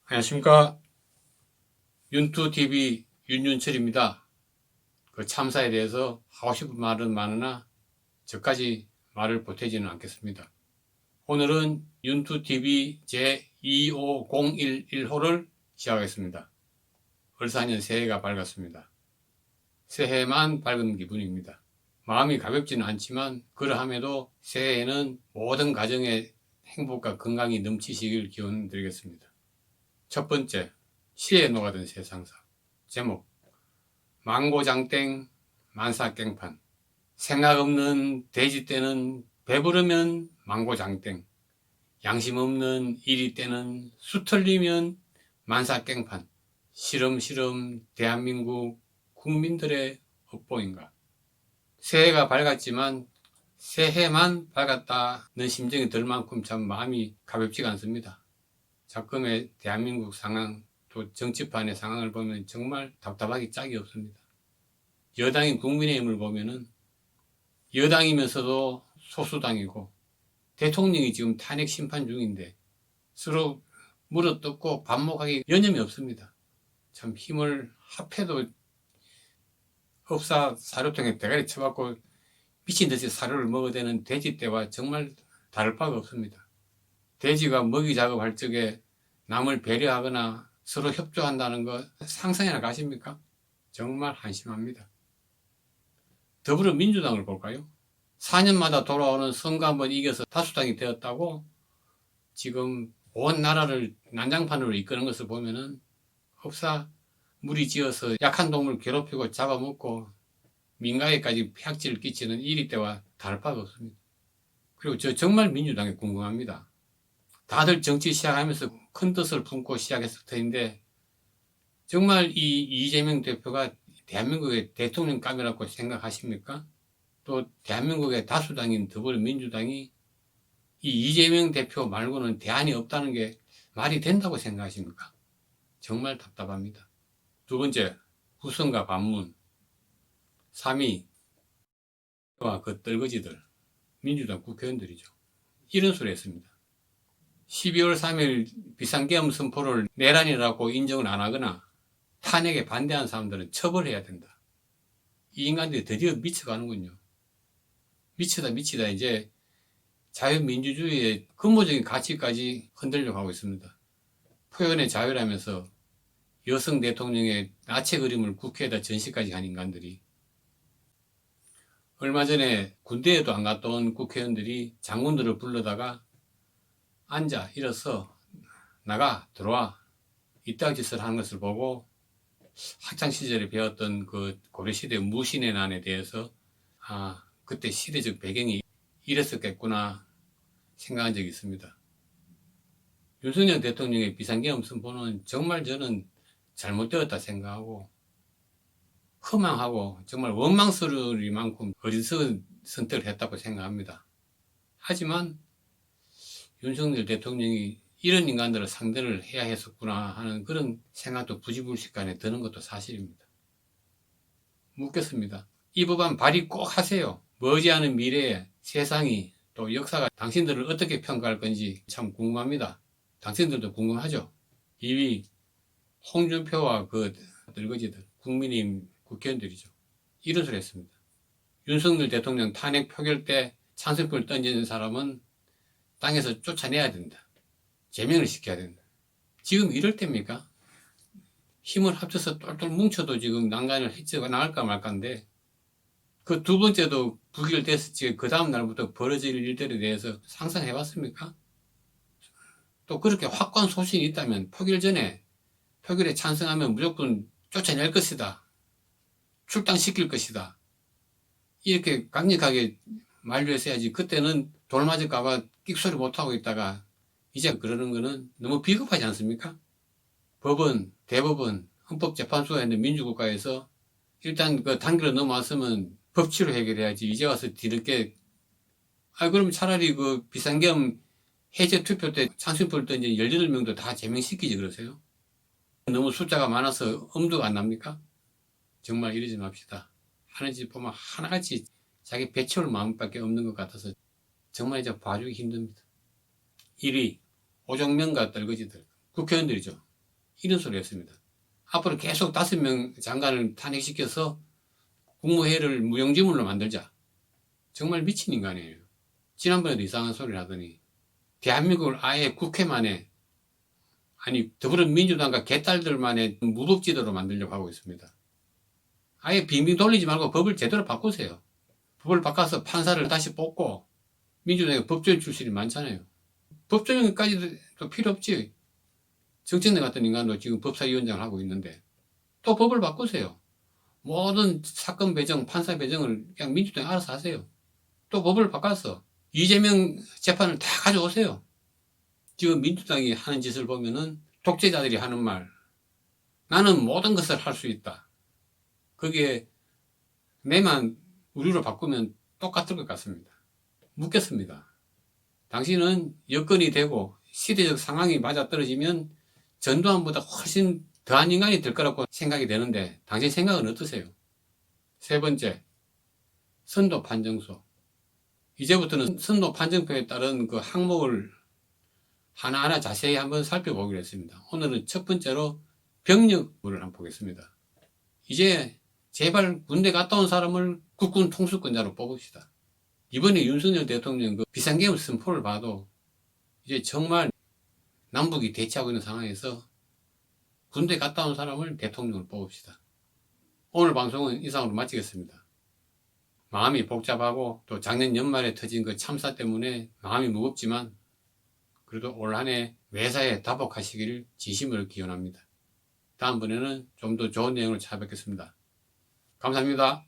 안녕하십니까. 윤투TV 윤윤철입니다. 그 참사에 대해서 하고 싶은 말은 많으나 저까지 말을 보태지는 않겠습니다. 오늘은 윤투TV 제25011호를 시작하겠습니다. 을사년 새해가 밝았습니다. 새해만 밝은 기분입니다. 마음이 가볍지는 않지만 그러함에도 새해에는 모든 가정에 행복과 건강이 넘치시길 기원드리겠습니다. 첫 번째, 시에 녹아든 세상사. 제목, 망고장땡 만사깽판. 생각 없는 돼지 떼는 배부르면 망고장땡, 양심 없는 이리 떼는 수틀리면 만사깽판. 시름시름 대한민국 국민들의 업보인가. 새해가 밝았지만 새해만 밝았다는 심정이 들 만큼 참 마음이 가볍지가 않습니다. 작금의 대한민국 상황, 또 정치판의 상황을 보면 정말 답답하기 짝이 없습니다. 여당인 국민의힘을 보면은 여당이면서도 소수당이고 대통령이 지금 탄핵 심판 중인데 서로 물어뜯고 반목하기 여념이 없습니다. 참 힘을 합해도 흡사 사료통에 대가리 쳐박고 미친 듯이 사료를 먹어대는 돼지떼와 정말 다를 바가 없습니다. 돼지가 먹이 작업할 적에 남을 배려하거나 서로 협조한다는 거 상상이나 가십니까? 정말 한심합니다. 더불어민주당을 볼까요? 4년마다 돌아오는 선거 한번 이겨서 다수당이 되었다고 지금 온 나라를 난장판으로 이끄는 것을 보면은 흡사 무리지어서 약한 동물 괴롭히고 잡아먹고 민가에까지 폐악질을 끼치는 이리 때와 다를 바가 없습니다. 그리고 저 정말 민주당이 궁금합니다. 다들 정치 시작하면서 큰 뜻을 품고 시작했을 텐데 정말 이 이재명 대표가 대한민국의 대통령감이라고 생각하십니까? 또 대한민국의 다수당인 더불어민주당이 이 이재명 대표 말고는 대안이 없다는 게 말이 된다고 생각하십니까? 정말 답답합니다. 두 번째, 후선과 반문. 3위, 그 떨거지들, 민주당 국회의원들이죠. 이런 소리 했습니다. 12월 3일 비상계엄 선포를 내란이라고 인정을 안 하거나 탄핵에 반대한 사람들은 처벌해야 된다. 이 인간들이 드디어 미쳐가는군요. 미치다 이제 자유민주주의의 근본적인 가치까지 흔들려 가고 있습니다. 표현의 자유라면서 여성 대통령의 나체 그림을 국회에다 전시까지 한 인간들이 얼마 전에 군대에도 안 갔다 온 국회의원들이 장군들을 불러다가 앉아 일어서 나가 들어와 이따 짓을 하는 것을 보고 학창시절에 배웠던 그 고려시대 무신의 난에 대해서 그때 시대적 배경이 이랬었겠구나 생각한 적이 있습니다. 윤석열 대통령의 비상계엄 선포는 정말 저는 잘못되었다 생각하고 허망하고 정말 원망스러울 만큼 어리석은 선택을 했다고 생각합니다. 하지만 윤석열 대통령이 이런 인간들을 상대를 해야 했었구나 하는 그런 생각도 부지불식간에 드는 것도 사실입니다. 묻겠습니다. 이 법안 발의 꼭 하세요. 머지않은 미래에 세상이 또 역사가 당신들을 어떻게 평가할 건지 참 궁금합니다. 당신들도 궁금하죠? 2위 홍준표와 그 늙어지들 국민의힘 국회의원들이죠. 이런 소리 했습니다. 윤석열 대통령 탄핵 표결 때 찬성표를 던지는 사람은 땅에서 쫓아내야 된다. 제명을 시켜야 된다. 지금 이럴 때입니까? 힘을 합쳐서 똘똘 뭉쳐도 지금 난간을 헤쳐가 나갈까 말까인데 그 두 번째도 부결됐을지 그 다음 날부터 벌어질 일들에 대해서 상상해 봤습니까? 또 그렇게 확고한 소신이 있다면 표결 전에 표결에 찬성하면 무조건 쫓아낼 것이다. 출당시킬 것이다. 이렇게 강력하게 만류했어야지. 그때는 돌 맞을까봐 끽소리 못하고 있다가 이제 그러는 거는 너무 비겁하지 않습니까? 법은, 대법원, 헌법재판소에 있는 민주국가에서 일단 그 단계로 넘어왔으면 법치로 해결해야지. 이제 와서 뒤늦게 그럼 차라리 그 비상계엄 해제 투표 때 찬성표를 던진 18명도 다 제명시키지 그러세요? 너무 숫자가 많아서 엄두가 안 납니까? 정말 이러지 맙시다. 하는 짓 보면 하나같이 자기 배채울 마음밖에 없는 것 같아서 정말 이제 봐주기 힘듭니다. 1위 오정명과 떨거지들 국회의원들이죠. 이런 소리 했습니다. 앞으로 계속 5명 장관을 탄핵시켜서 국무회의를 무용지물로 만들자. 정말 미친 인간이에요. 지난번에도 이상한 소리를 하더니 대한민국을 아예 국회만에, 아니 더불어민주당과 개딸들만의 무법지대로 만들려고 하고 있습니다. 아예 빙빙 돌리지 말고 법을 제대로 바꾸세요. 법을 바꿔서 판사를 다시 뽑고, 민주당에 법조인 출신이 많잖아요. 법조인까지도 필요 없지. 정청래 같은 인간도 지금 법사위원장을 하고 있는데 또 법을 바꾸세요. 모든 사건 배정, 판사 배정을 그냥 민주당이 알아서 하세요. 또 법을 바꿔서 이재명 재판을 다 가져오세요. 지금 민주당이 하는 짓을 보면은 독재자들이 하는 말, 나는 모든 것을 할 수 있다. 그게 내만 우리로 바꾸면 똑같을 것 같습니다. 묻겠습니다. 당신은 여건이 되고 시대적 상황이 맞아떨어지면 전두환보다 훨씬 더한 인간이 될 거라고 생각이 되는데 당신 생각은 어떠세요? 세 번째, 선도 판정소. 이제부터는 선도 판정표에 따른 그 항목을 하나하나 자세히 한번 살펴보기로 했습니다. 오늘은 첫 번째로 병력부를 한번 보겠습니다. 이제 제발 군대 갔다 온 사람을 국군 통수권자로 뽑읍시다. 이번에 윤석열 대통령 그 비상계엄 선포를 봐도 이제 정말 남북이 대치하고 있는 상황에서 군대 갔다 온 사람을 대통령으로 뽑읍시다. 오늘 방송은 이상으로 마치겠습니다. 마음이 복잡하고 또 작년 연말에 터진 그 참사 때문에 마음이 무겁지만 그래도 올 한 해 매사에 다복하시기를 진심으로 기원합니다. 다음번에는 좀 더 좋은 내용을 찾아뵙겠습니다. 감사합니다.